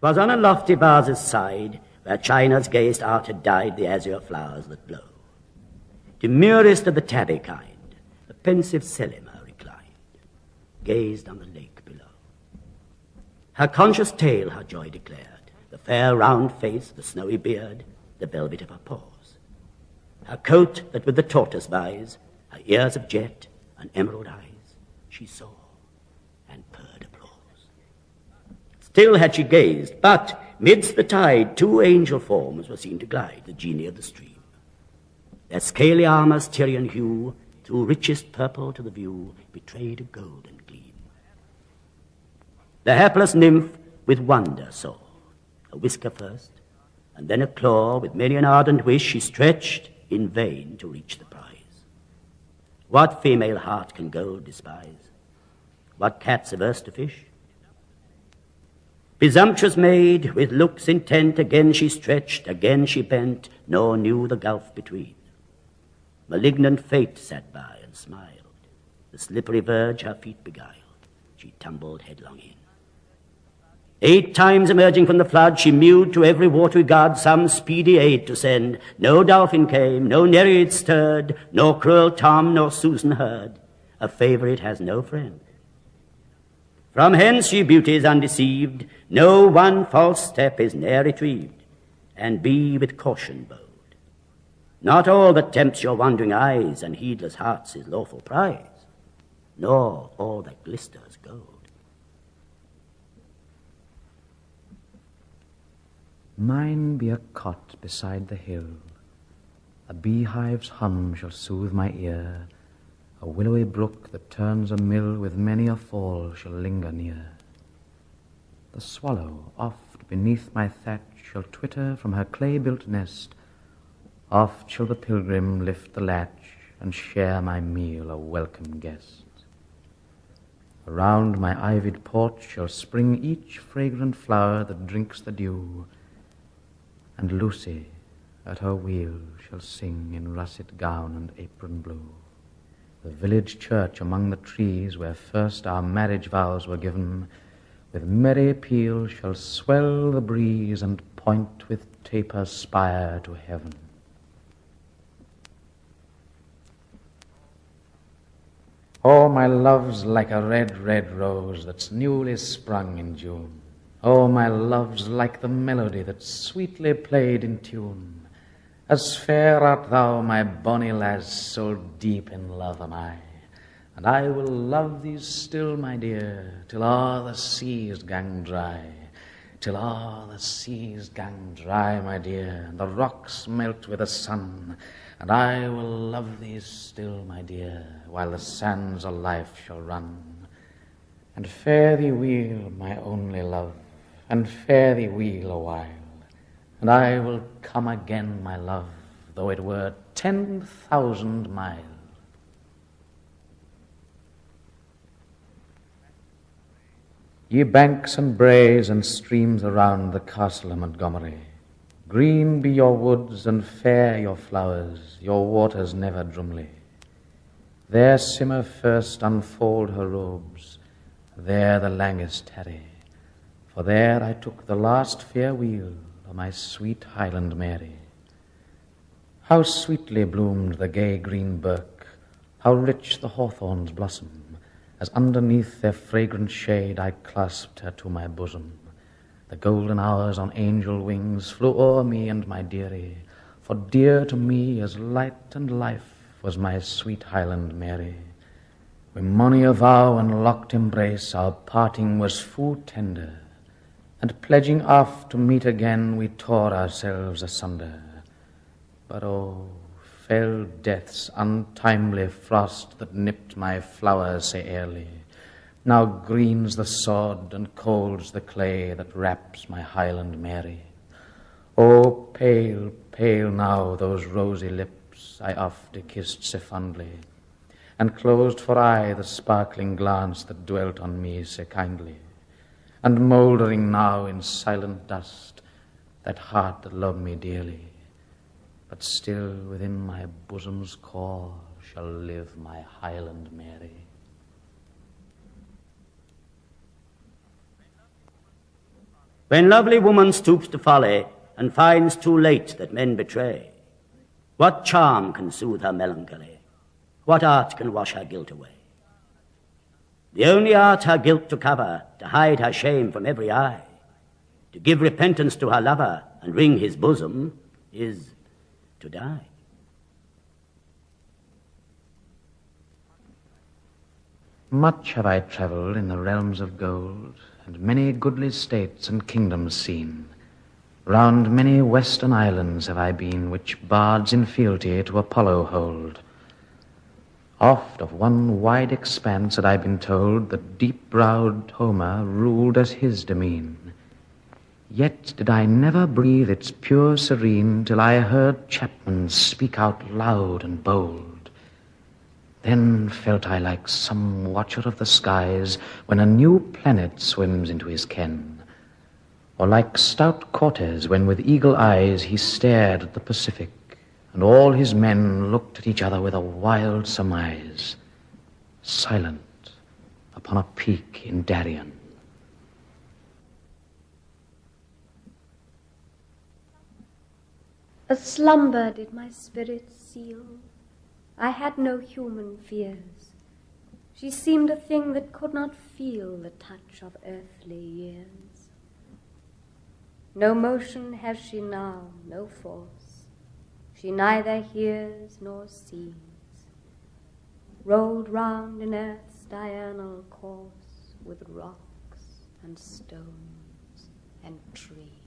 'Twas on a lofty vase's side, where China's gayest art had dyed the azure flowers that blow. Demurest of the tabby kind, the pensive Selima reclined, gazed on the lake below. Her conscious tale her joy declared, the fair round face, the snowy beard, the velvet of her paws. Her coat that with the tortoise vies, her ears of jet and emerald eyes, she saw and purred applause. Still had she gazed, but midst the tide 2 angel forms were seen to glide, the genii of the stream. Their scaly armor's Tyrian hue, through richest purple to the view, betrayed a golden gleam. The hapless nymph with wonder saw, a whisker first, and then a claw, with many an ardent wish she stretched in vain to reach the prize. What female heart can gold despise? What cat's averse to fish? Presumptuous maid, with looks intent, again she stretched, again she bent, nor knew the gulf between. Malignant fate sat by and smiled, the slippery verge her feet beguiled, she tumbled headlong in. 8 times emerging from the flood, she mewed to every watery god some speedy aid to send. No dolphin came, no nereid stirred, nor cruel Tom nor Susan heard. A favourite has no friend. From hence, ye beauties undeceived, no one false step is ne'er retrieved, and be with caution bold. Not all that tempts your wandering eyes and heedless hearts is lawful prize, nor all that glisters gold. Mine be a cot beside the hill, a beehive's hum shall soothe my ear, a willowy brook that turns a mill with many a fall shall linger near. The swallow oft beneath my thatch shall twitter from her clay-built nest, oft shall the pilgrim lift the latch and share my meal a welcome guest. Around my ivied porch shall spring each fragrant flower that drinks the dew, and Lucy at her wheel shall sing in russet gown and apron blue. The village church among the trees, where first our marriage vows were given, with merry peal shall swell the breeze and point with taper spire to heaven. Oh, my love's like a red, red rose that's newly sprung in June. Oh, my love's like the melody that's sweetly played in tune. As fair art thou, my bonny lass, so deep in love am I. And I will love thee still, my dear, till all the seas gang dry. Till all the seas gang dry, my dear, and the rocks melt with the sun. And I will love thee still, my dear, while the sands of life shall run. And fare thee weel, my only love, and fare thee weel a while, and I will come again, my love, though it were 10,000 miles. Ye banks and braes and streams around the castle of Montgomery, green be your woods and fair your flowers, your waters never drumly. There Simmer first unfold her robes, there the langest tarry, for there I took the last farewell of my sweet Highland Mary. How sweetly bloomed the gay green birk, how rich the hawthorns blossom, as underneath their fragrant shade I clasped her to my bosom. The golden hours on angel wings flew o'er me and my dearie, for dear to me as light and life was my sweet Highland Mary. With mony a vow and locked embrace our parting was full tender, and pledging oft to meet again, we tore ourselves asunder. But oh, fell death's untimely frost that nipped my flowers sae early. Now green's the sod and cold's the clay that wraps my Highland Mary. Oh, pale, pale now those rosy lips I oft kissed sae fondly, and closed for aye the sparkling glance that dwelt on me sae kindly. And mouldering now in silent dust that heart that loved me dearly, but still within my bosom's core shall live my Highland Mary. When lovely woman stoops to folly and finds too late that men betray, what charm can soothe her melancholy? What art can wash her guilt away? The only art her guilt to cover, to hide her shame from every eye, to give repentance to her lover and wring his bosom, is to die. Much have I travelled in the realms of gold, and many goodly states and kingdoms seen. Round many western islands have I been, which bards in fealty to Apollo hold. Oft of one wide expanse had I been told that deep-browed Homer ruled as his demesne. Yet did I never breathe its pure serene till I heard Chapman speak out loud and bold. Then felt I like some watcher of the skies when a new planet swims into his ken, or like stout Cortez when with eagle eyes he stared at the Pacific, and all his men looked at each other with a wild surmise, silent upon a peak in Darien. A slumber did my spirit seal. I had no human fears. She seemed a thing that could not feel the touch of earthly years. No motion has she now, no force. She neither hears nor sees. Rolled round in earth's diurnal course with rocks and stones and trees.